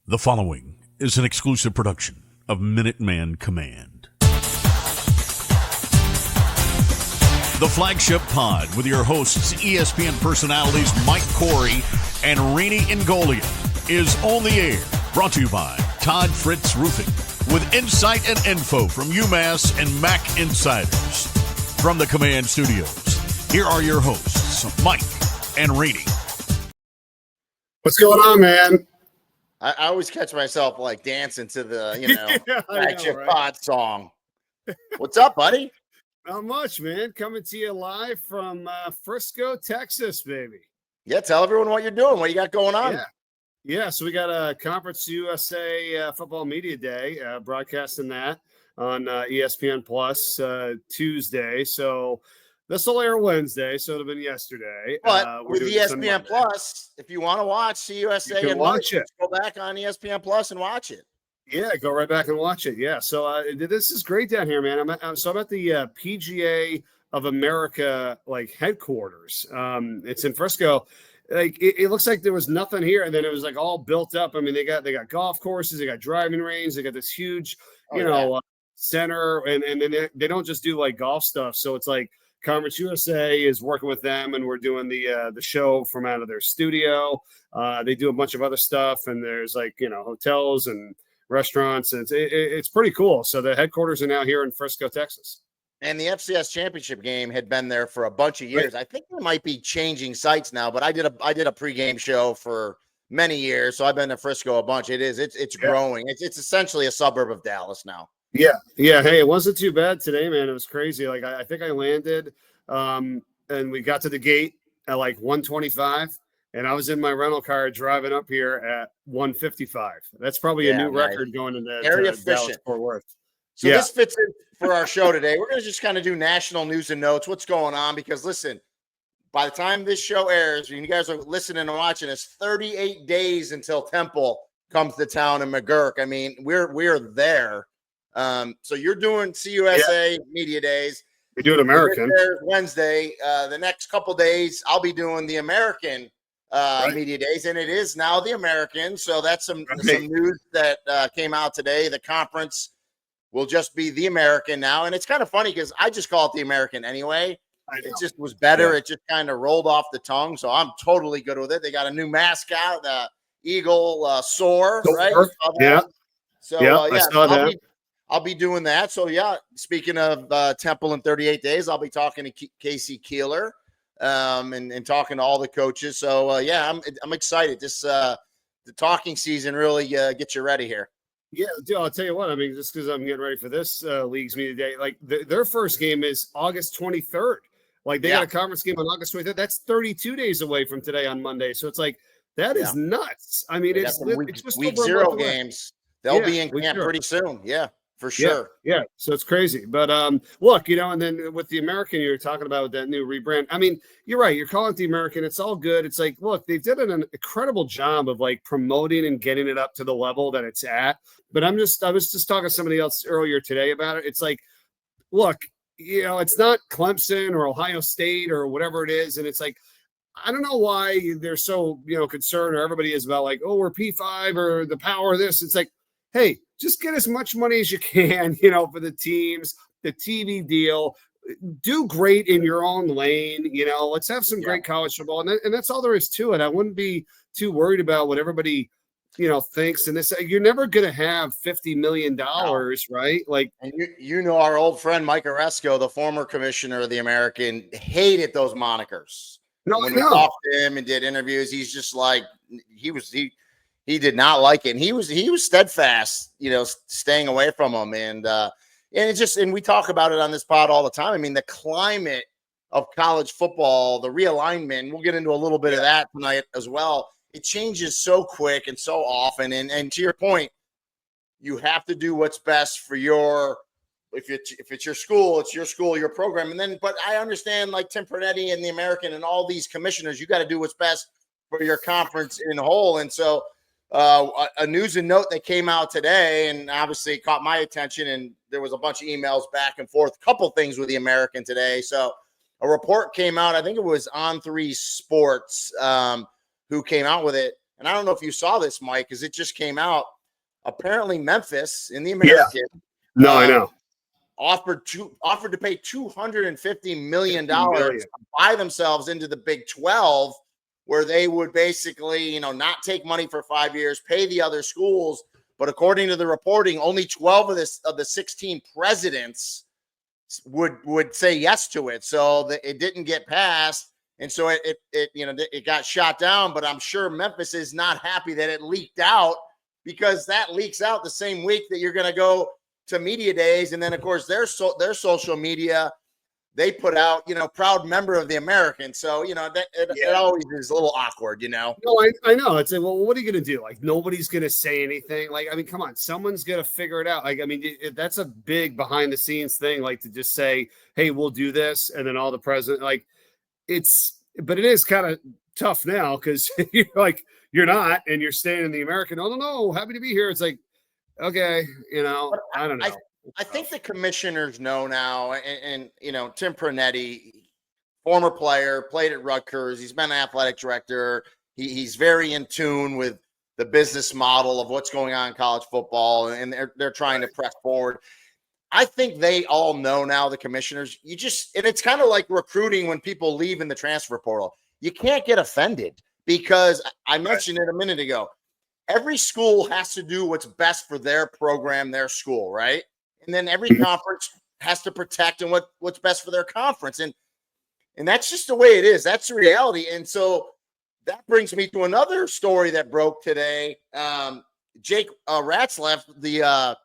The following is an exclusive production of Minuteman Command. The Flagship Pod with your hosts, ESPN personalities Mike Corey and Rene Ingoglia, is on the air. Brought to you by Todd Fritz Roofing, with insight and info from UMass and MAC insiders. From the Command Studios, here are your hosts, Mike and Rene. What's going on, man? I always catch myself like dancing to the, Flagship Pod song. What's up, buddy? Not much, man. Coming to you live from Frisco, Texas, baby. Yeah, tell everyone what you're doing. What you got going on? Yeah. So we got a Conference USA Football Media Day, broadcasting that on ESPN Plus Tuesday. So this will air Wednesday, so it'll have been yesterday. But with ESPN Plus, if you want to watch CUSA and watch it, go back on ESPN Plus and watch it. Yeah, go right back and watch it. Yeah, so this is great down here, man. I'm at the PGA of America headquarters. It's in Frisco. It looks like there was nothing here, and then it was all built up. I mean, they got golf courses, they got driving range, they got this huge, center, and then they don't just do golf stuff. So it's Conference USA is working with them, and we're doing the show from out of their studio. They do a bunch of other stuff, and there's hotels and restaurants, and it's pretty cool. So the headquarters are now here in Frisco, Texas. And the FCS championship game had been there for a bunch of years. Right. I think they might be changing sites now, but I did a pregame show for many years, so I've been to Frisco a bunch. It's growing. It's essentially a suburb of Dallas now. Yeah. Hey, it wasn't too bad today, man. It was crazy. I think I landed, and we got to the gate at 1:25, and I was in my rental car driving up here at 1:55. That's probably a new record going into Dallas Fort Worth. So this fits in for our show today. We're going to just kind of do national news and notes, what's going on, because listen, by the time this show airs, and you guys are listening and watching, it's 38 days until Temple comes to town in McGurk. I mean, we're there. So you're doing CUSA Media Days. We do it American. Wednesday. The next couple days, I'll be doing the American Media Days, and it is now the American. So that's some news that came out today. The conference will just be the American now, and it's kind of funny because I just call it the American anyway. It just was better. Yeah. It just kind of rolled off the tongue, so I'm totally good with it. They got a new mascot, Eagle Soar, right? Yeah. So I saw that. I'll be doing that. So, speaking of Temple in 38 days, I'll be talking to Casey Keeler and talking to all the coaches. So, I'm excited. The talking season really gets you ready here. Yeah, dude, I'll tell you what. I mean, just because I'm getting ready for this league's media day, their first game is August 23rd. They got a conference game on August 23rd. That's 32 days away from today on Monday. So it's that is nuts. I mean, it's just week 0 games. They'll be in camp pretty soon. Yeah. For sure. Yeah. So it's crazy. But look, and then with the American, you're talking about that new rebrand. I mean, you're right. You're calling it the American. It's all good. It's look, they did an incredible job of promoting and getting it up to the level that it's at. But I was just talking to somebody else earlier today about it. It's look, it's not Clemson or Ohio State or whatever it is. And it's I don't know why they're so, concerned, or everybody is about we're P5 or the power of this. It's hey, just get as much money as you can, for the teams, the TV deal. Do great in your own lane. Let's have some great college football. And that's all there is to it. I wouldn't be too worried about what everybody, thinks. And this, you're never going to have $50 million, right? And our old friend Mike Oresco, the former commissioner of the American, hated those monikers. When we talked to him and did interviews, he's just he did not like it. And he was steadfast, staying away from them. And we talk about it on this pod all the time. I mean, the climate of college football, the realignment, we'll get into a little bit of that tonight as well. It changes so quick and so often. And to your point, you have to do what's best for if it's your school, it's your school, your program. But I understand Tim Pernetti and the American and all these commissioners, you got to do what's best for your conference in whole. And so, a news and note that came out today, and obviously caught my attention, and there was a bunch of emails back and forth, a couple things with the American today. So a report came out, I think it was On3 Sports, who came out with it. And I don't know if you saw this, Mike, because it just came out. Apparently, Memphis in the American, no, I know, offered to pay $250 million to buy themselves into the Big 12, where they would basically, not take money for 5 years, pay the other schools. But according to the reporting, only 12 of the 16 presidents would say yes to it. So it didn't get passed. And so it got shot down. But I'm sure Memphis is not happy that it leaked out, because that leaks out the same week that you're going to go to media days. And then, of course, their social media, they put out, proud member of the American. So, it always is a little awkward, No, I know. It's like, well, what are you going to do? Like, nobody's going to say anything. Like, I mean, come on, someone's going to figure it out. Like, I mean, that's a big behind the scenes thing. Like, to just say, hey, we'll do this. And then all the president, like, but it is kind of tough now, because you're not, and you're staying in the American. Oh, no, happy to be here. It's like, okay, I don't know. I think the commissioners know now, and Tim Pernetti, former player, played at Rutgers. He's been an athletic director. He's very in tune with the business model of what's going on in college football, and they're trying to press forward. I think they all know now, the commissioners. And it's kind of like recruiting when people leave in the transfer portal. You can't get offended, because I mentioned it a minute ago. Every school has to do what's best for their program, their school, right? And then every conference has to protect and what's best for their conference. And that's just the way it is. That's the reality. And so that brings me to another story that broke today. Jake Ratzlaff, the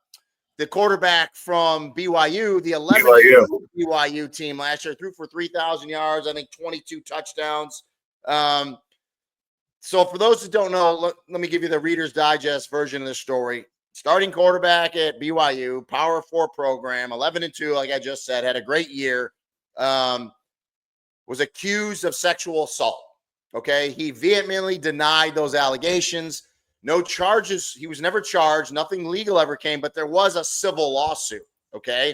quarterback from BYU, the 11th BYU team last year, threw for 3,000 yards, I think 22 touchdowns. So for those that don't know, let me give you the Reader's Digest version of the story. Starting quarterback at BYU, Power 4 program, 11-2, like I just said, had a great year. Was accused of sexual assault. Okay, he vehemently denied those allegations. No charges. He was never charged. Nothing legal ever came, but there was a civil lawsuit. Okay,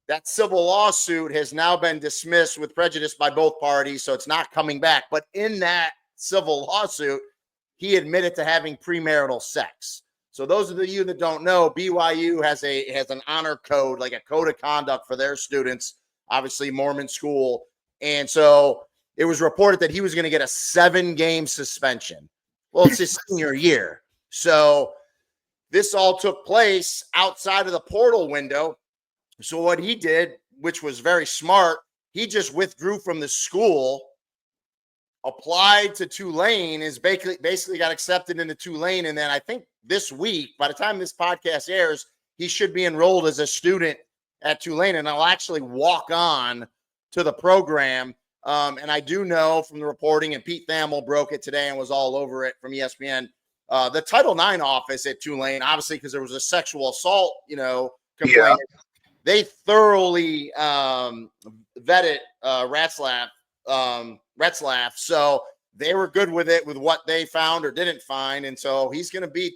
that civil lawsuit has now been dismissed with prejudice by both parties, so it's not coming back. But in that civil lawsuit, he admitted to having premarital sex. So those of you that don't know, BYU has an honor code, like a code of conduct for their students, obviously Mormon school. And so it was reported that he was going to get a 7-game suspension. Well, it's his senior year. So this all took place outside of the portal window. So what he did, which was very smart, he just withdrew from the school, applied to Tulane, is basically got accepted into Tulane. And then I think this week, by the time this podcast airs, he should be enrolled as a student at Tulane, and I'll actually walk on to the program. And I do know from the reporting, and Pete Thamel broke it today and was all over it from ESPN, the Title IX office at Tulane, obviously because there was a sexual assault, complaint. Yeah. They thoroughly vetted Ratzlaff. So they were good with it, with what they found or didn't find. And so he's going to be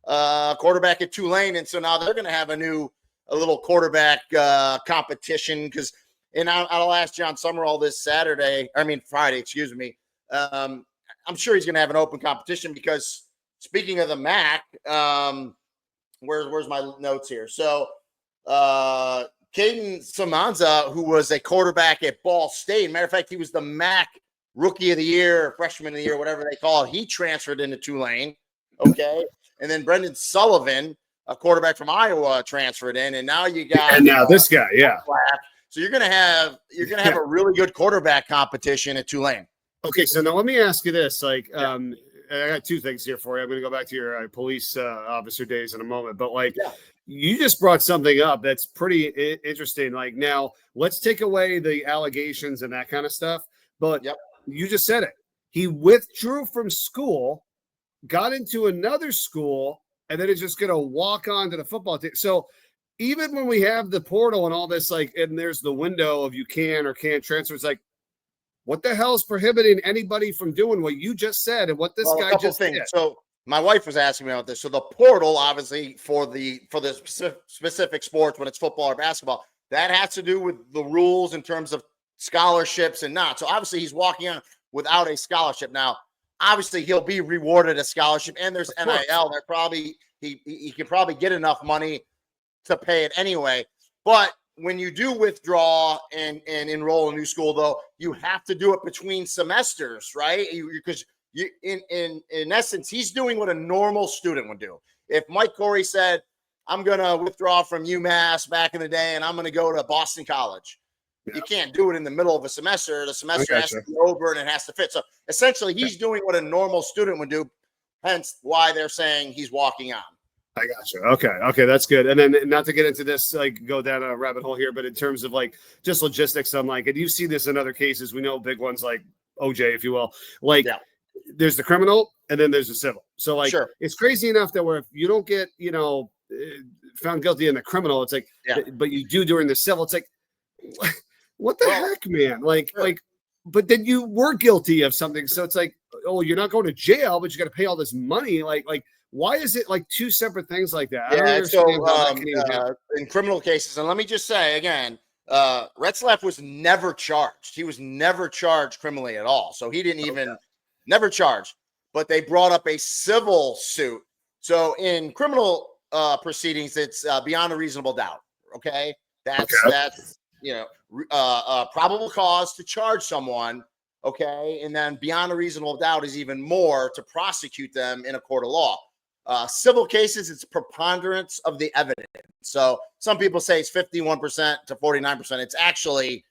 quarterback at Tulane. And so now they're going to have a little quarterback competition, and I'll ask John Summerall this Friday, excuse me. I'm sure he's going to have an open competition, because speaking of the MAC, where's my notes here? So Caden Samanza, who was a quarterback at Ball State, matter of fact, he was the MAC Rookie of the Year, Freshman of the Year, whatever they call it. He transferred into Tulane. Okay. And then Brendan Sullivan, a quarterback from Iowa, transferred in. And now you got this guy, yeah. So you're gonna have a really good quarterback competition at Tulane. Okay, so now let me ask you this. I got two things here for you. I'm going to go back to your police officer days in a moment. But you just brought something up that's pretty interesting. Like, now let's take away the allegations and that kind of stuff. But you just said it. He withdrew from school, got into another school, and then is just going to walk on to the football team. So even when we have the portal and all this, and there's the window of you can or can't transfer, it's like, what the hell is prohibiting anybody from doing what you just said and what this guy just did? So my wife was asking me about this. So the portal, obviously, for the specific sports, when it's football or basketball, that has to do with the rules in terms of scholarships and not. So obviously he's walking on without a scholarship. Now, obviously he'll be rewarded a scholarship, and there's NIL. They're probably he can probably get enough money to pay it anyway. But when you do withdraw and enroll in a new school, though, you have to do it between semesters, right? Because in essence, he's doing what a normal student would do. If Mike Corey said, I'm going to withdraw from UMass back in the day and I'm going to go to Boston College, you can't do it in the middle of a semester. The semester has to be over and it has to fit. So essentially, he's doing what a normal student would do, hence why they're saying he's walking on. I got you. Okay, that's good. And then not to get into this, like go down a rabbit hole here, but in terms of like just logistics, and you see this in other cases. We know big ones like OJ, if you will. There's the criminal and then there's the civil. So it's crazy enough that where if you don't get found guilty in the criminal, it's like, but you do during the civil. It's like, what the heck, man? But then you were guilty of something, so it's like, oh, you're not going to jail, but you got to pay all this money, Why is it like two separate things like that? Yeah, so in criminal cases, and let me just say again, Retzlaff was never charged. He was never charged criminally at all. So he didn't even never charged. But they brought up a civil suit. So in criminal proceedings, it's beyond a reasonable doubt. Okay, that's probable cause to charge someone. Okay, and then beyond a reasonable doubt is even more to prosecute them in a court of law. Civil cases, it's preponderance of the evidence. So some people say it's 51% to 49%. It's actually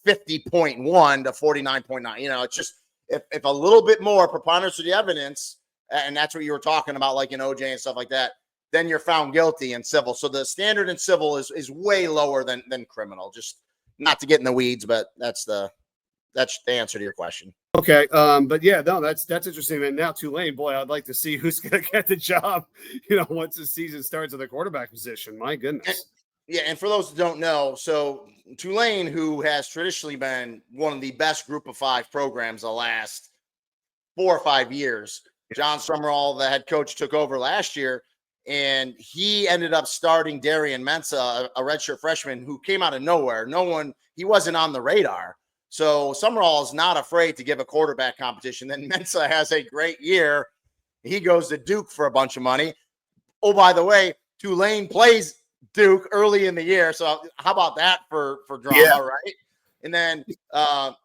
50.1 to 49.9. It's just if a little bit more preponderance of the evidence, and that's what you were talking about, like in OJ and stuff like that, then you're found guilty in civil. So the standard in civil is way lower than criminal. Just not to get in the weeds, but that's the answer to your question. Okay. But yeah, no, that's interesting. And now Tulane, boy, I'd like to see who's going to get the job, once the season starts at the quarterback position. My goodness. And for those who don't know, so Tulane, who has traditionally been one of the best group of five programs the last 4 or 5 years, John Summerall, the head coach, took over last year, and he ended up starting Darian Mensah, a redshirt freshman who came out of nowhere. He wasn't on the radar. So Summerall is not afraid to give a quarterback competition. Then Mensah has a great year. He goes to Duke for a bunch of money. Oh, by the way, Tulane plays Duke early in the year. So how about that for drama, right? And then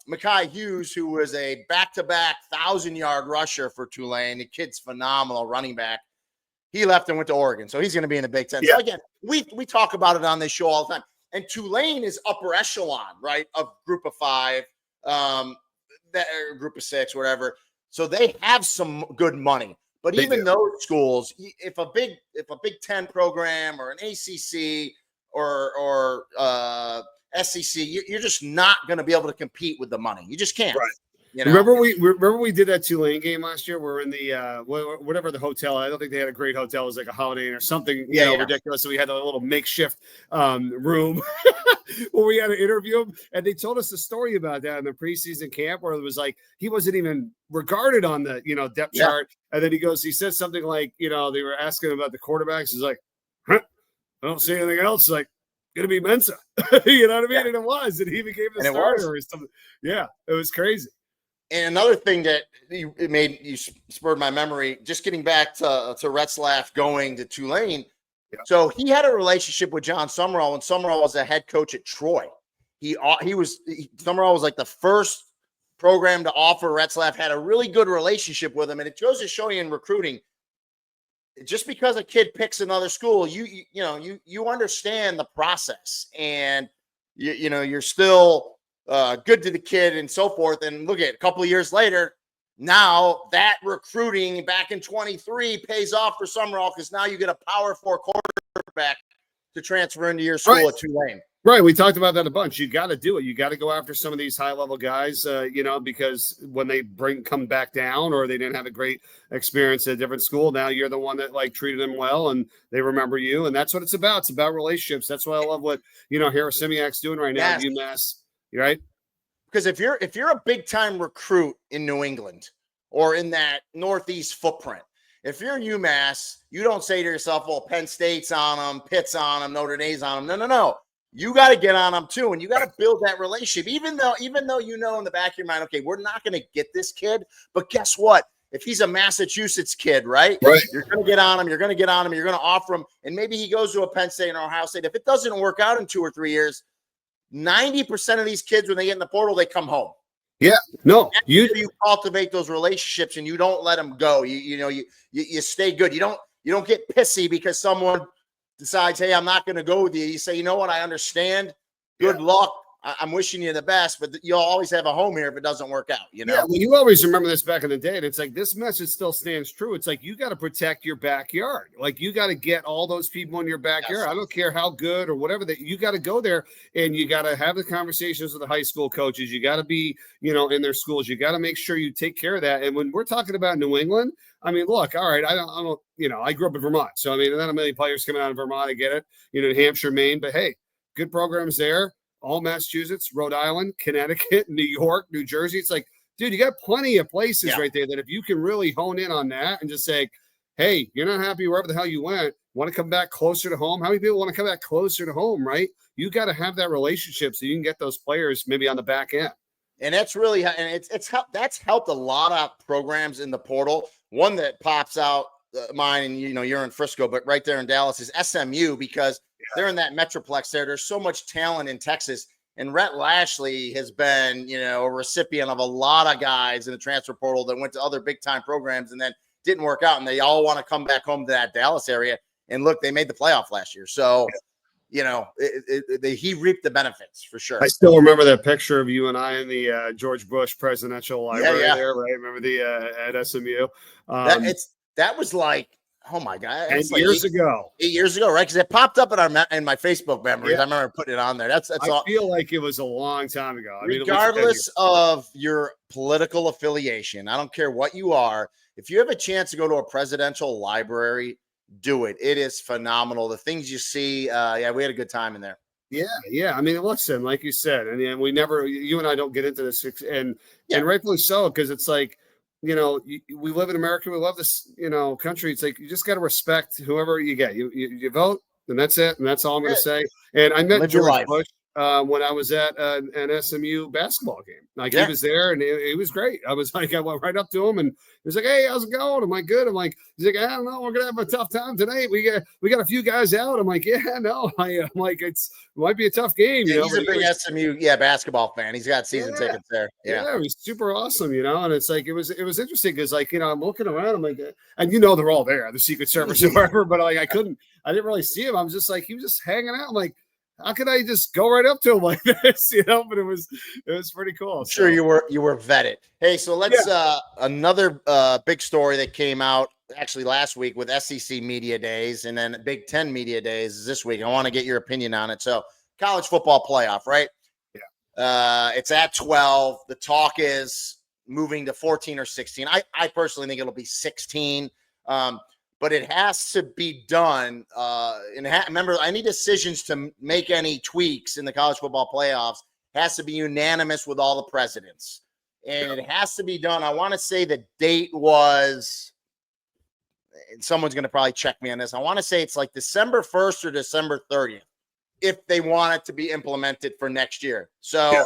Mekhi Hughes, who was a back-to-back 1,000-yard rusher for Tulane. The kid's phenomenal running back. He left and went to Oregon. So he's going to be in the Big Ten. So again, we talk about it on this show all the time. And Tulane is upper echelon, right, of group of five, group of six, whatever. So they have some good money. But even those schools, if a Big Ten program or an ACC or SEC, you're just not going to be able to compete with the money. You just can't. Right. Remember we did that Tulane game last year? We're in the whatever the hotel. I don't think they had a great hotel. It was like a Holiday Inn or something, ridiculous. So we had a little makeshift room where we had to interview him, and they told us the story about that in the preseason camp where it was like he wasn't even regarded on the depth chart, and then he said something like they were asking him about the quarterbacks. He's like, I don't see anything else. Like, gonna be Mensah. You know what I mean? Yeah. And it was, and he became the starter or something. Yeah, it was crazy. And another thing that you spurred my memory, just getting back to Retzlaff going to Tulane. Yeah. So he had a relationship with John Summerall when Summerall was a head coach at Troy. Summerall was like the first program to offer Retzlaff, had a really good relationship with him. And it goes to show you in recruiting, just because a kid picks another school, you understand the process, and you're still good to the kid and so forth. And look at a couple of years later, now that recruiting back in 23 pays off for Summerall because now you get a Power 4 quarterback to transfer into your school at Tulane. Right. We talked about that a bunch. You got to do it. You got to go after some of these high level guys, because when they come back down or they didn't have a great experience at a different school, now you're the one that treated them well and they remember you. And that's what it's about. It's about relationships. That's why I love what, Harris Simiak's doing right now at UMass. Right? Because if you're a big time recruit in New England or in that Northeast footprint, if you're UMass, you don't say to yourself, well, Penn State's on them, Pitt's on them, Notre Dame's on them. No. You got to get on them too. And you got to build that relationship, even though in the back of your mind, okay, we're not going to get this kid. But guess what? if he's a Massachusetts kid, right? Right. You're going to get on him. You're going to get on him. You're going to offer him. And maybe he goes to a Penn State or Ohio State. If it doesn't work out in 2 or 3 years, 90% of these kids, when they get in the portal, they come home. Yeah. No, you cultivate those relationships and you don't let them go. You stay good. You don't get pissy because someone decides, hey, I'm not going to go with you. You say, you know what? I understand. Good luck. I'm wishing you the best, but you'll always have a home here if it doesn't work out, you know? Yeah, well, you always remember this back in the day, and it's like this message still stands true. It's like you got to protect your backyard. Like you got to get all those people in your backyard. Yes. I don't care how good or whatever that you got to go there and you got to have the conversations with the high school coaches. You got to be, in their schools. You got to make sure you take care of that. And when we're talking about New England, I mean, look, all right, I don't, I grew up in Vermont, so I mean, not a million players coming out of Vermont. I get it, New Hampshire, Maine, but hey, good programs there. All Massachusetts, Rhode Island, Connecticut, New York, New Jersey. It's like, dude, you got plenty of places right there that if you can really hone in on that and just say, hey, you're not happy wherever the hell you went, want to come back closer to home? How many people want to come back closer to home, right? You got to have that relationship so you can get those players maybe on the back end. And that's really, and it's helped. That's helped a lot of programs in the portal. One that pops out mine, and you're in Frisco, but right there in Dallas is SMU because they're in that metroplex there. There's so much talent in Texas. And Rhett Lashley has been, a recipient of a lot of guys in the transfer portal that went to other big time programs and then didn't work out. And they all want to come back home to that Dallas area. And look, they made the playoff last year. So, he reaped the benefits for sure. I still remember that picture of you and I in the George Bush Presidential Library there, right? Remember the at SMU? That was like, oh my God. 8 years ago. 8 years ago, right? Because it popped up in my Facebook memories. Yeah. I remember putting it on there. That's I feel like it was a long time ago. Regardless of your political affiliation, I don't care what you are. If you have a chance to go to a presidential library, do it. It is phenomenal. The things you see. We had a good time in there. Yeah. I mean, listen, like you said, and you and I don't get into this, and rightfully so, because it's like, we live in America. We love this, country. It's like you just got to respect whoever you get. You vote, and that's it. And that's all I'm going to say. And I met George Bush when I was at an SMU basketball game. Like he was there, and it was great. I went right up to him, and he was like, "Hey, how's it going?" I'm like, "Good." I'm like, he's like, "I don't know. We're gonna have a tough time today. We got a few guys out." I'm like, "Yeah, no." I'm like, it might be a tough game. He's a big SMU basketball fan. He's got season tickets there. Yeah, it was super awesome, and it's like it was interesting because I'm looking around, I'm like, and they're all there, the Secret Service or whatever, but I didn't really see him. I was just like, he was just hanging out. I'm like, how could I just go right up to him like this, But it was pretty cool. I'm sure you were vetted. Hey, so let's another big story that came out actually last week with SEC Media Days and then Big Ten Media Days this week. I want to get your opinion on it. So college football playoff, right? Yeah. It's at 12. The talk is moving to 14 or 16. I personally think it'll be 16. But it has to be done. Remember, any decisions to make any tweaks in the college football playoffs has to be unanimous with all the presidents. And it has to be done. I want to say the date was, and someone's going to probably check me on this. I want to say it's like December 1st or December 30th, if they want it to be implemented for next year. So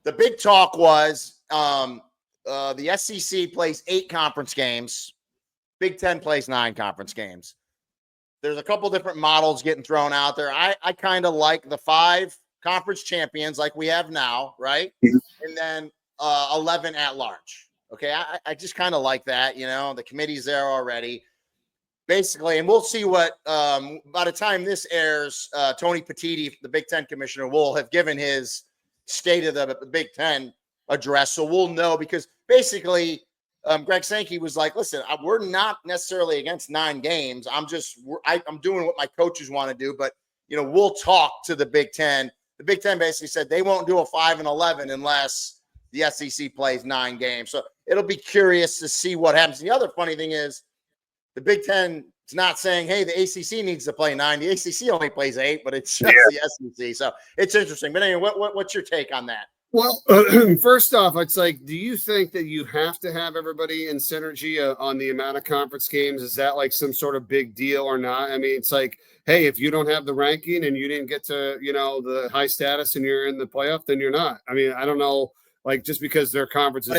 the big talk was the SEC plays 8 conference games. Big Ten plays 9 conference games. There's a couple different models getting thrown out there. I kind of like the 5 conference champions like we have now, right? Mm-hmm. And then 11 at large. Okay, I just kind of like that. The committee's there already. Basically, and we'll see what by the time this airs, Tony Petitti, the Big Ten commissioner, will have given his state of the Big Ten address. So we'll know because basically – Greg Sankey was like, listen, we're not necessarily against 9 games. I'm doing what my coaches want to do, but, we'll talk to the Big Ten. The Big Ten basically said they won't do a 5-11 unless the SEC plays 9 games. So it'll be curious to see what happens. The other funny thing is the Big Ten is not saying, hey, the ACC needs to play 9. The ACC only plays 8, but it's just the SEC. So it's interesting. But anyway, what's your take on that? Well, first off, it's like, do you think that you have to have everybody in synergy on the amount of conference games? Is that like some sort of big deal or not? I mean, it's like, hey, if you don't have the ranking and you didn't get to, the high status and you're in the playoff, then you're not. I mean, I don't know. like just because their conference is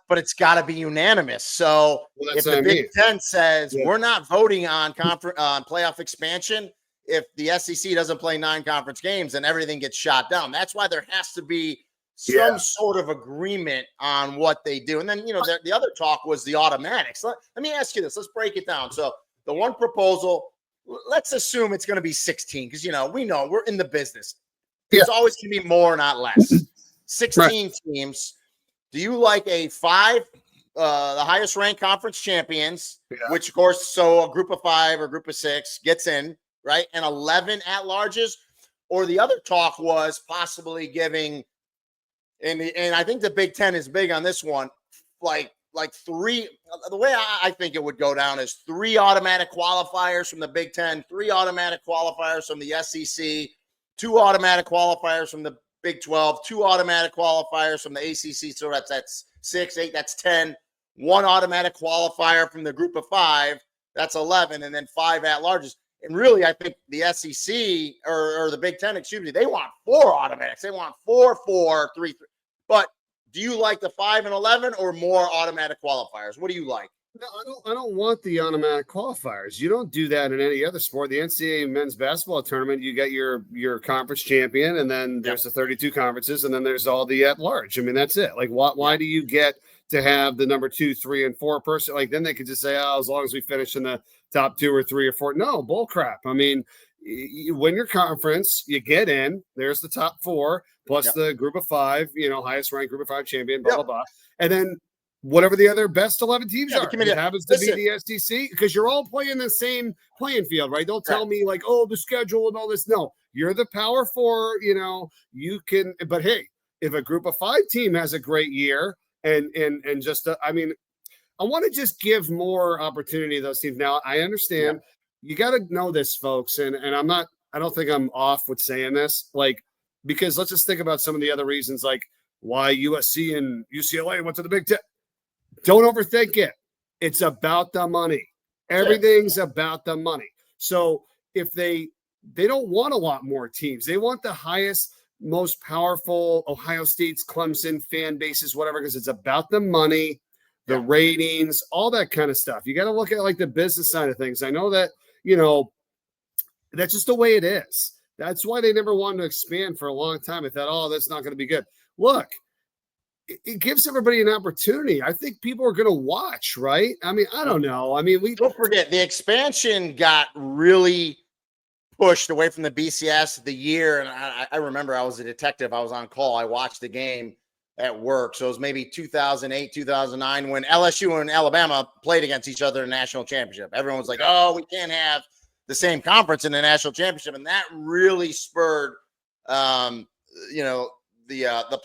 but it's gotta be unanimous. So if the Big Ten says we're not voting on playoff expansion, if the SEC doesn't play 9 conference games, then everything gets shot down. That's why there has to be some sort of agreement on what they do. And then, the other talk was the automatics. Let me ask you this. Let's break it down. So the one proposal, let's assume it's going to be 16 because, we know we're in the business. It's always going to be more, not less. 16 teams. Do you like a 5, the highest ranked conference champions, which, of course, so a group of 5 or group of 6 gets in, right? And 11 at-larges? Or the other talk was possibly giving – and I think the Big Ten is big on this one. Like 3, the way I think it would go down is 3 automatic qualifiers from the Big Ten, 3 automatic qualifiers from the SEC, 2 automatic qualifiers from the Big 12, 2 automatic qualifiers from the ACC. So that's 6, 8, that's 10. 1 automatic qualifier from the group of 5, that's 11, and then 5 at-larges. And really, I think the SEC or the Big Ten, they want 4 automatics. They want 4, 4, 3, 3. But do you like the 5 and 11 or more automatic qualifiers? What do you like? No, I don't want the automatic qualifiers. You don't do that in any other sport. The NCAA men's basketball tournament, you get your conference champion, and then there's the 32 conferences, and then there's all the at-large. I mean, that's it. Like, why do you get to have the number 2, 3, and 4 person? Like, then they could just say, as long as we finish in the top 2 or 3 or 4. No, bull crap. I mean, you win your conference, you get in. There's the top 4 plus the group of 5. Highest ranked group of 5 champion. Blah blah blah, and then whatever the other best 11 teams are. It happens to be the SEC because you're all playing the same playing field, right? Don't tell me like, the schedule and all this. No, you're the power 4. You can. But hey, if a group of 5 team has a great year, and just I want to just give more opportunity to those teams. Now I understand. You got to know this, folks, and I don't think I'm off with saying this, like, because let's just think about some of the other reasons, like why USC and UCLA went to the Big Ten. Don't overthink it. It's about the money. Everything's about the money. So if they don't want a lot more teams, they want the highest, most powerful Ohio State's, Clemson fan bases, whatever, because it's about the money, the ratings, all that kind of stuff. You got to look at like the business side of things. I know that, that's just the way it is. That's why they never wanted to expand for a long time. I thought, that's not going to be good. Look, it gives everybody an opportunity. I think people are going to watch, right? I mean, I don't know. I mean, we don't forget the expansion got really pushed away from the BCS the year. And I remember I was a detective. I was on call. I watched the game at work. So it was maybe 2008, 2009 when LSU and Alabama played against each other in the national championship. Everyone was like, we can't have the same conference in the national championship. And that really spurred, the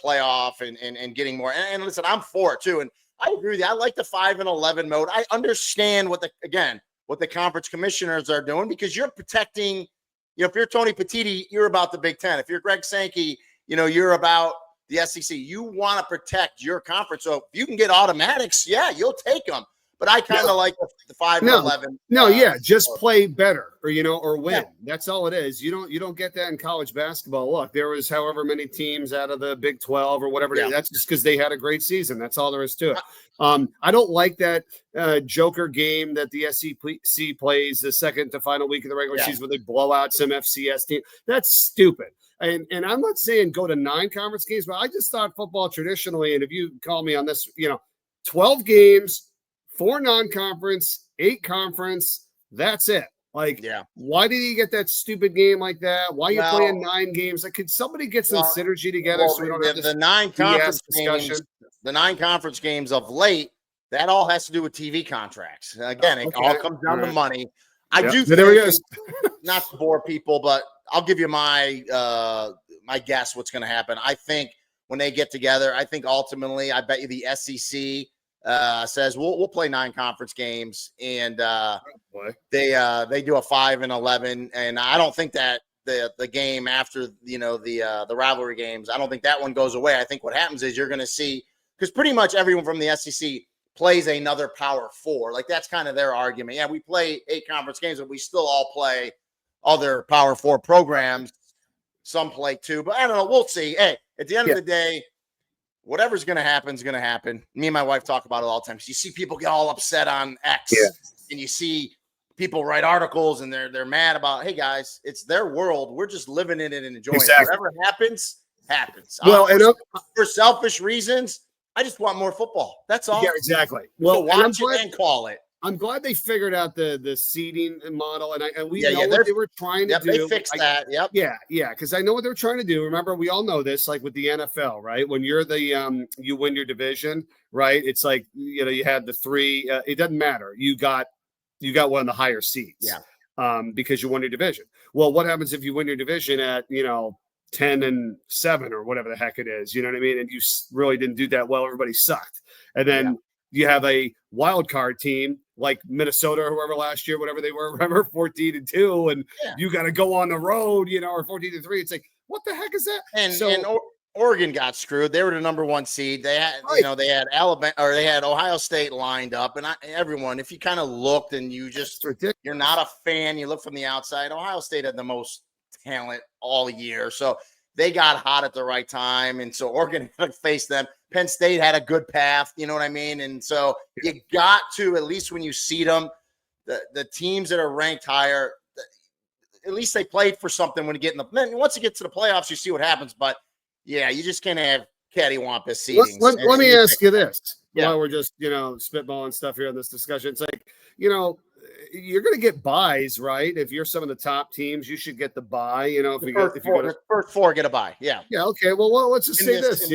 playoff and getting more. And listen, I'm for it too. And I agree with you. I like the 5 and 11 mode. I understand what the conference commissioners are doing because you're protecting, if you're Tony Petitti, you're about the Big Ten. If you're Greg Sankey, you're about the SEC. You want to protect your conference. So if you can get automatics, you'll take them. But I kind of like the 5 and 11. Just play better or win. That's all it is. You don't get that in college basketball. Look, there was however many teams out of the Big 12 or whatever. That's just because they had a great season. That's all there is to it. I don't like that joker game that the SEC plays the second to final week of the regular season where they blow out some FCS team. That's stupid. And I'm not saying go to 9 conference games, but I just thought football traditionally, and if you call me on this, 12 games, 4 non-conference, 8 conference. That's it. Like, why did you get that stupid game like that? Why are you playing 9 games? Like, could somebody get some synergy together so we don't have this the 9 conference discussion? The 9 conference games of late, that all has to do with TV contracts. Again, it all comes down to money. I do think, not to bore people, but I'll give you my guess what's going to happen. I think when they get together, I think ultimately, I bet you the SEC says we'll play 9 conference games, and they do a 5 and 11, and I don't think that the game after the rivalry games, I don't think that one goes away. I think what happens is you're going to see, because pretty much everyone from the SEC plays another Power 4, like that's kind of their argument. Yeah, we play 8 conference games, but we still all play other Power 4 programs. Some play 2, but I don't know. We'll see. Hey, at the end of the day, whatever's going to happen is going to happen. Me and my wife talk about it all the time. So you see people get all upset on X, and you see people write articles and they're mad about, hey guys, it's their world. We're just living in it and enjoying it. Whatever happens. Well, for selfish reasons, I just want more football. That's all. Yeah, exactly. Well, watch it and call it. I'm glad they figured out the seating model, and we know what they were trying to do. They fixed that. Yep. Yeah, because I know what they're trying to do. Remember, we all know this, like with the NFL, right? When you're the you win your division, right? It's like you had the three. It doesn't matter. You got one of the higher seats. Yeah. Because you won your division. Well, what happens if you win your division at 10-7 or whatever the heck it is? You know what I mean? And you really didn't do that well. Everybody sucked, and then. You have a wild card team like Minnesota or whoever last year, whatever they were, remember 14-2, and you got to go on the road, or 14-3. It's like, what the heck is that? And Oregon got screwed. They were the number 1 seed. They had, they had Alabama or they had Ohio State lined up, and everyone, if you kind of looked and you're not a fan, you look from the outside. Ohio State had the most talent all year, so they got hot at the right time, and so Oregon had to face them. Penn State had a good path, you know what I mean? And so you got to, at least when you see them, the teams that are ranked higher, at least they played for something when you get in the – then once you get to the playoffs, you see what happens. But, yeah, you just can't have cattywampus seedings. Let me ask you this while we're just, spitballing stuff here in this discussion. It's like, you're going to get buys, right? If you're some of the top teams, you should get the buy. First four get a buy. Yeah. Yeah. Okay. Well, let's just say this.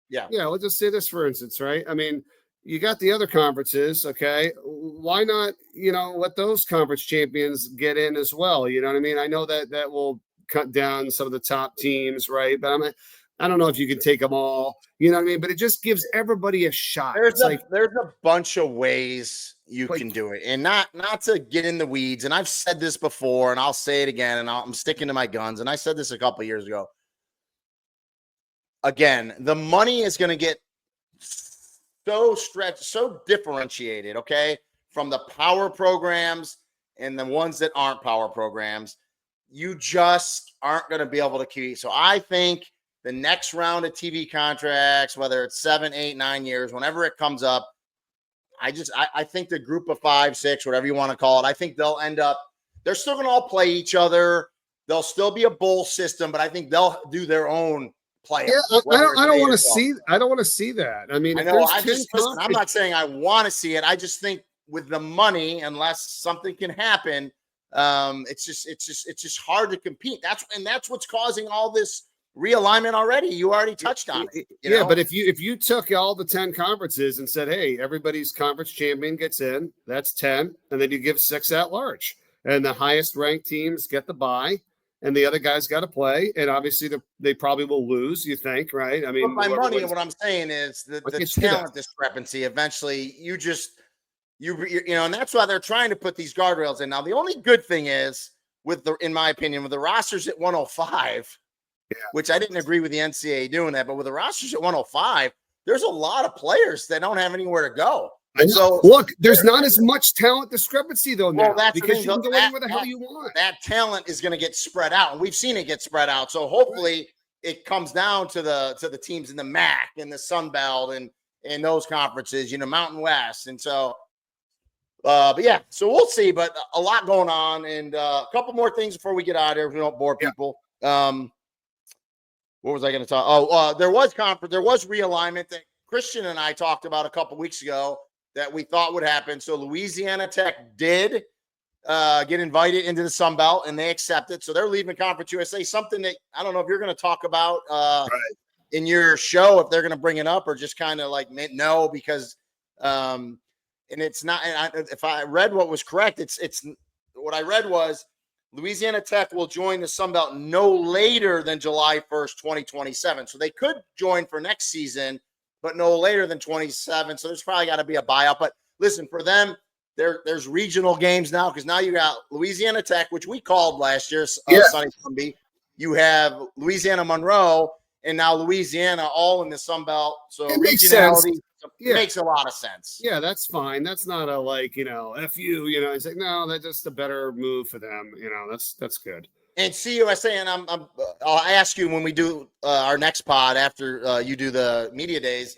Yeah. Let's just say this, for instance, right? I mean, you got the other conferences. Okay. Why not? Let those conference champions get in as well. You know what I mean? I know that will cut down some of the top teams, right? But I don't know if you can take them all. You know what I mean? But it just gives everybody a shot. There's a bunch of ways you can do it, and not to get in the weeds. And I've said this before, and I'll say it again, and I'm sticking to my guns. And I said this a couple of years ago. Again, the money is going to get so stretched, so differentiated, okay, from the power programs and the ones that aren't power programs. You just aren't going to be able to compete. So I think the next round of TV contracts, whether it's 7, 8, 9 years, whenever it comes up, I think the group of 5, 6, whatever you want to call it, I think they'll end up, they're still going to all play each other. There'll still be a bowl system, but I think they'll do their own playoffs. Yeah, I don't want to see. I don't want to see that. I mean, I'm not saying I want to see it. I just think with the money, unless something can happen, it's just hard to compete. That's what's causing all this realignment already. You already touched on it. But if you took all the 10 conferences and said, hey, everybody's conference champion gets in, that's 10, and then you give 6 at large, and the highest ranked teams get the bye, and the other guys got to play, and obviously they probably will lose. You think, right? I mean, but my money. What I'm saying is the talent discrepancy. Eventually, and that's why they're trying to put these guardrails in. Now, the only good thing is in my opinion, with the rosters at 105. Which I didn't agree with the NCAA doing that, but with the rosters at 105, there's a lot of players that don't have anywhere to go. So look, there's not as much talent discrepancy though now, because you can go anywhere the hell you want. That talent is going to get spread out, and we've seen it get spread out. So hopefully it comes down to the teams in the MAC and the Sun Belt and those conferences, Mountain West, and so. But yeah, so we'll see. But a lot going on, and a couple more things before we get out of here. We don't bore people. What was I going to talk? There was realignment that Christian and I talked about a couple weeks ago that we thought would happen. So Louisiana Tech did get invited into the Sun Belt, and they accepted. So they're leaving Conference USA, something that I don't know if you're going to talk about in your show, if they're going to bring it up or just kind of like no, because and it's not. And if I read what was correct, it's what I read was Louisiana Tech will join the Sun Belt no later than July 1st, 2027. So they could join for next season, but no later than 27. So there's probably got to be a buyout. But listen, for them, there's regional games now, because now you got Louisiana Tech, which we called last year, Sunny Sunby. You have Louisiana Monroe, and now Louisiana all in the Sun Belt. So it makes sense. Makes a lot of sense. Yeah, that's fine. That's not a F you, it's like, no, that's just a better move for them. That's good. And CUSA, and I'll ask you when we do our next pod after you do the media days,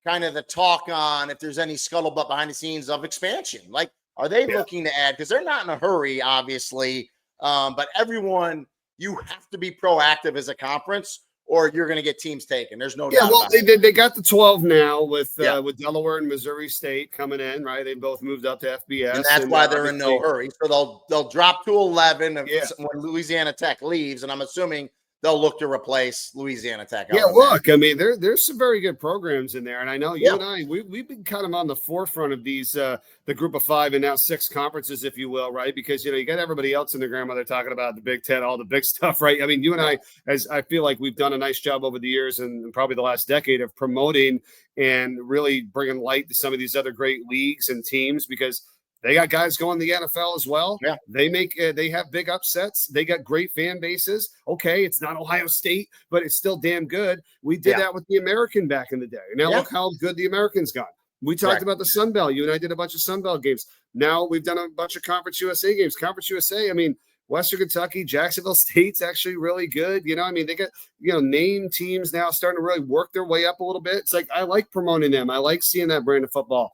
kind of the talk on if there's any scuttlebutt behind the scenes of expansion. Like, are they looking to add? Because they're not in a hurry, obviously. But everyone, you have to be proactive as a conference, or you're going to get teams taken. There's no doubt about it. They got the 12 now with Delaware and Missouri State coming in, right? They both moved up to FBS, and that's why they're in no hurry. So they'll drop to 11 when Louisiana Tech leaves, and I'm assuming they'll look to replace Louisiana Tech. Yeah, look, I mean, there's some very good programs in there, and I know you and I we've been kind of on the forefront of these the Group of 5 and now 6 conferences, if you will, right? Because you got everybody else and their grandmother talking about the Big Ten, all the big stuff, right? I mean, you and I, as I feel like we've done a nice job over the years and probably the last decade of promoting and really bringing light to some of these other great leagues and teams because they got guys going to the NFL as well. Yeah. They have big upsets. They got great fan bases. Okay, it's not Ohio State, but it's still damn good. We did that with the American back in the day. Now look how good the Americans got. We talked about the Sun Belt. You and I did a bunch of Sun Belt games. Now we've done a bunch of Conference USA games. Conference USA, I mean, Western Kentucky, Jacksonville State's actually really good. I mean, they got, name teams now starting to really work their way up a little bit. It's like, I like promoting them. I like seeing that brand of football.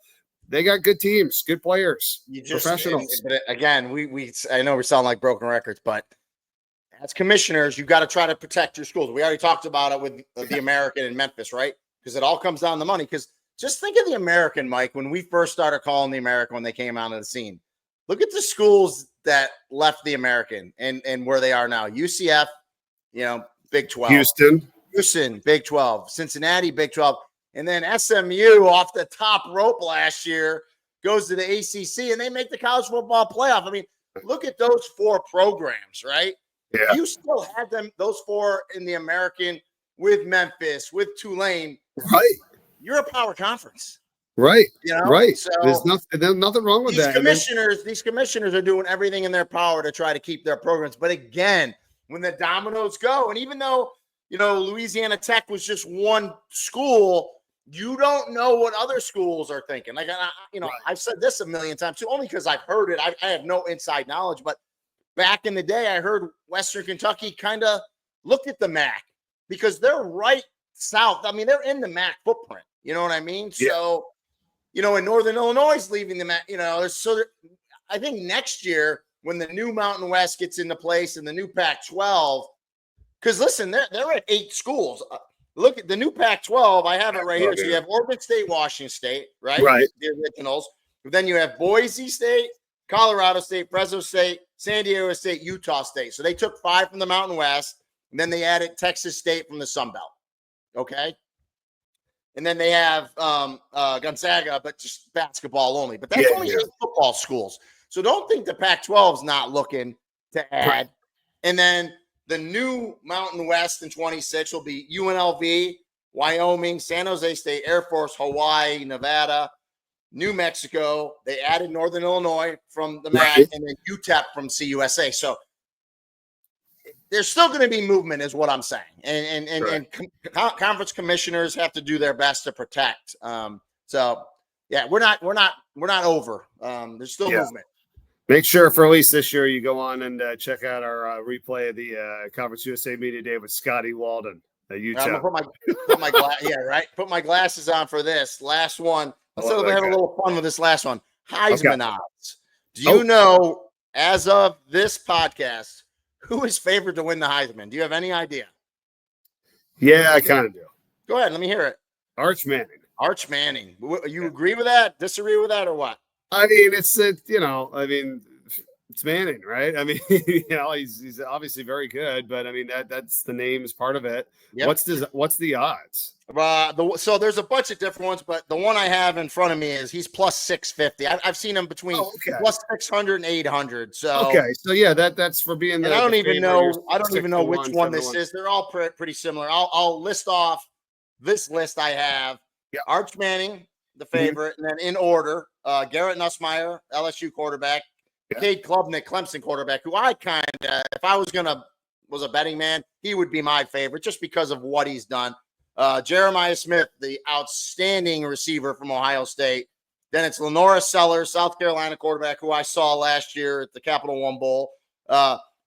They got good teams, good players, professionals. But again, I know we sound like broken records, but as commissioners, you've got to try to protect your schools. We already talked about it with the American in Memphis, right? Because it all comes down to money. Because just think of the American, Mike, when we first started calling the American when they came out of the scene. Look at the schools that left the American and where they are now. UCF, Big 12. Houston, Big 12. Cincinnati, Big 12. And then SMU off the top rope last year goes to the ACC and they make the college football playoff. I mean, look at those 4 programs, right? Yeah. You still had those 4 in the American with Memphis, with Tulane. Right. You're a power conference. Right. Right. So there's nothing wrong with that. These commissioners are doing everything in their power to try to keep their programs. But again, when the dominoes go, and even though, Louisiana Tech was just one school, you don't know what other schools are thinking. Like, I've said this a million times too, only because I've heard it. I have no inside knowledge, but back in the day, I heard Western Kentucky kind of looked at the MAC because they're right south. I mean, they're in the MAC footprint. You know what I mean? Yeah. So, and Northern Illinois is leaving the MAC, I think next year when the new Mountain West gets into place and the new Pac-12, because listen, they're at 8 schools. Look at the new Pac-12. I have it right here. So you have Oregon State, Washington State, right? Right. The originals. But then you have Boise State, Colorado State, Fresno State, San Diego State, Utah State. So they took 5 from the Mountain West, and then they added Texas State from the Sun Belt. Okay. And then they have Gonzaga, but just basketball only. But that's only 8 football schools. So don't think the Pac-12 is not looking to add. Right. And then the new Mountain West in 26 will be UNLV, Wyoming, San Jose State, Air Force, Hawaii, Nevada, New Mexico. They added Northern Illinois from the MAC, and then UTEP from CUSA. So there's still going to be movement, is what I'm saying. And conference commissioners have to do their best to protect. So yeah, we're not over. There's still movement. Make sure for at least this year you go on and check out our replay of the Conference USA Media Day with Scotty Walden at UTEP. I'm gonna put my glasses on for this last one. Let's have a little fun with this last one. Heisman odds. Do you know, as of this podcast, who is favored to win the Heisman? Do you have any idea? Yeah, I kind of do. Go ahead. Let me hear it. Arch Manning. You agree with that? Disagree with that, or what? I mean, it's Manning, right? I mean, he's obviously very good, but I mean that's the name is part of it. Yep. What's the odds? So there's a bunch of different ones, but the one I have in front of me is he's plus 650. I've seen him between plus 600 and 800. So that's for being. I don't even know which one this is. They're all pretty similar. I'll list off this list I have. Yeah. Arch Manning, the favorite, and then in order, Garrett Nussmeier, LSU quarterback, Cade Klubnik, Clemson quarterback, who I if I was a betting man, he would be my favorite just because of what he's done. Jeremiah Smith, the outstanding receiver from Ohio State. Then it's Lenora Sellers, South Carolina quarterback, who I saw last year at the Capital One Bowl.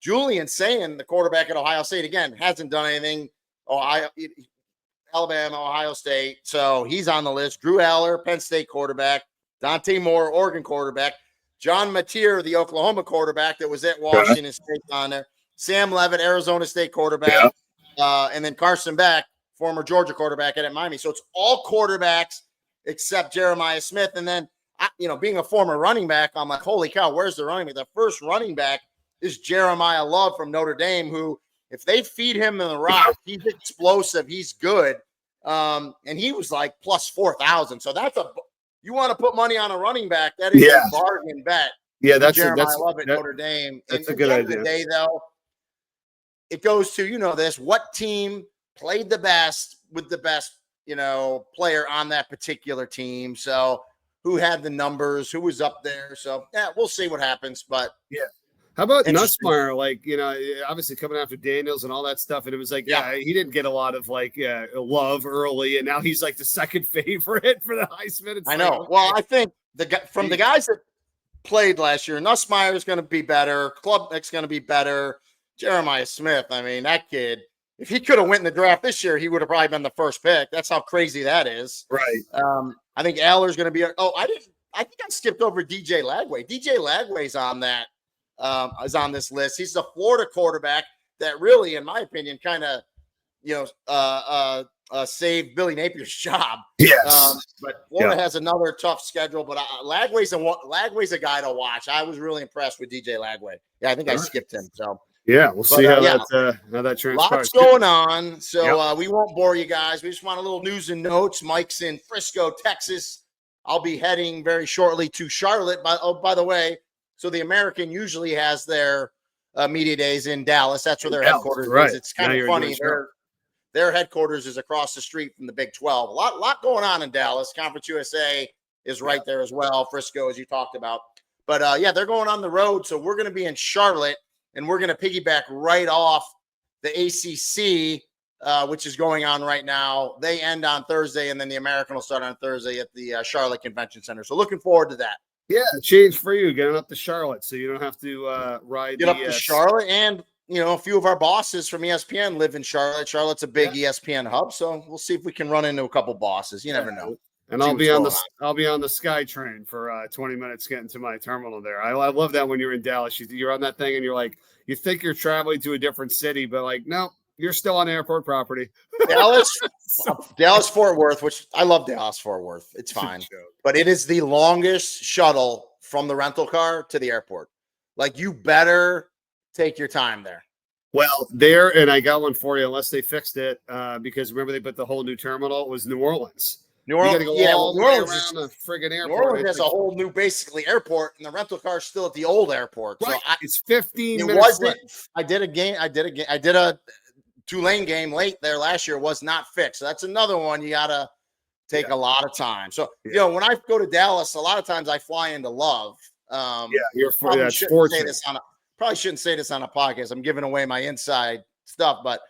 Julian Sayin, the quarterback at Ohio State, again, hasn't done anything. Alabama, Ohio State. So he's on the list. Drew Aller, Penn State quarterback. Dante Moore, Oregon quarterback. John Mateer, the Oklahoma quarterback that was at Washington State on there. Sam Levitt, Arizona State quarterback. And then Carson Beck, former Georgia quarterback at Miami. So it's all quarterbacks except Jeremiah Smith. And then, being a former running back, I'm like, holy cow, where's the running back? The first running back is Jeremiah Love from Notre Dame, who, if they feed him in the rock, he's explosive. He's good. And he was like plus 4,000. So you want to put money on a running back, that is a bargain bet. Yeah, Jeremiah Love at Notre Dame. That's a good idea. At the end of the day, though, it goes to, what team played the best with the best, player on that particular team. So who had the numbers, who was up there. So, we'll see what happens. But, how about Nussmeier? Obviously coming after Daniels and all that stuff. And it was like, he didn't get a lot of love early. And now he's like the second favorite for the Heisman. I know. Okay. Well, I think the guys that played last year, Nussmeier is going to be better. Klubnik's going to be better. Jeremiah Smith, I mean, that kid, if he could have went in the draft this year, he would have probably been the first pick. That's how crazy that is. Right. I think Aller's going to be. I think I skipped over DJ Lagway. DJ Lagway's on that. Is on this list. He's the Florida quarterback that really, in my opinion, kind of, saved Billy Napier's job. Yes. But Florida has another tough schedule. But Lagway's a guy to watch. I was really impressed with DJ Lagway. Yeah, I think I skipped him. So we'll see how that transpires. Lots going on. So we won't bore you guys. We just want a little news and notes. Mike's in Frisco, Texas. I'll be heading very shortly to Charlotte. By the way. So the American usually has their media days in Dallas. That's where their headquarters is. It's kind of funny. Their headquarters is across the street from the Big 12. A lot going on in Dallas. Conference USA is right there as well. Frisco, as you talked about. But, they're going on the road. So we're going to be in Charlotte, and we're going to piggyback right off the ACC, which is going on right now. They end on Thursday, and then the American will start on Thursday at the Charlotte Convention Center. So looking forward to that. Yeah, change for you, getting up to Charlotte, so you don't have to ride. Get up to Charlotte, and a few of our bosses from ESPN live in Charlotte. Charlotte's a big ESPN hub, so we'll see if we can run into a couple bosses. You never know. And I'll be on the Sky Train for 20 minutes getting to my terminal there. I love that when you're in Dallas, you're on that thing, and you're like, you think you're traveling to a different city, but no. You're still on airport property. Dallas Fort Worth, which I love Dallas Fort Worth. It's fine. But it is the longest shuttle from the rental car to the airport. You better take your time there. Well, and I got one for you, unless they fixed it, because remember they put the whole new terminal. It was New Orleans. New Orleans, New Orleans is the friggin' airport. New Orleans has a whole new, basically, airport, and the rental car is still at the old airport. Right. So it's 15 minutes. I did a Tulane game late there last year, was not fixed. So that's another one you got to take a lot of time. So, when I go to Dallas, a lot of times I fly into Love. You're probably shouldn't say this on a podcast. I'm giving away my inside stuff. But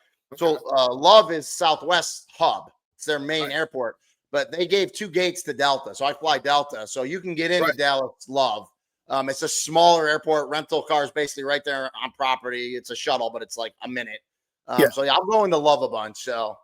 Love is Southwest hub. It's their main airport. But they gave 2 gates to Delta. So I fly Delta. So you can get into Dallas Love. It's a smaller airport. Rental cars basically right there on property. It's a shuttle, but it's like a minute. So I'm going to Love a bunch. So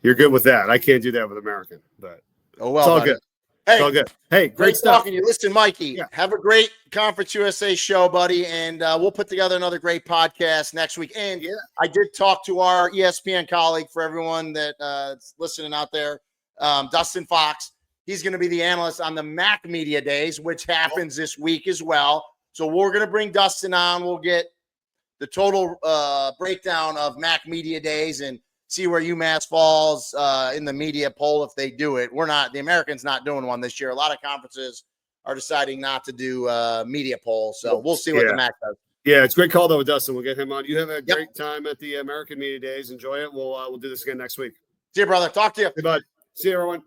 you're good with that. I can't do that with American, but it's all good. Hey, it's all good. Hey, great stuff. Talking to you. Listen, Mikey, have a great Conference USA show, buddy, and we'll put together another great podcast next week. And I did talk to our ESPN colleague, for everyone that's listening out there, Dustin Fox. He's going to be the analyst on the MAC Media Days, which happens this week as well. So we're going to bring Dustin on. We'll get the total breakdown of MAC Media Days and see where UMass falls in the media poll if they do it. The Americans not doing one this year. A lot of conferences are deciding not to do media polls. So we'll see what the MAC does. Yeah, it's a great call, though, with Dustin. We'll get him on. You have a great time at the American Media Days. Enjoy it. We'll do this again next week. See you, brother. Talk to you. Hey, bud. See you, everyone.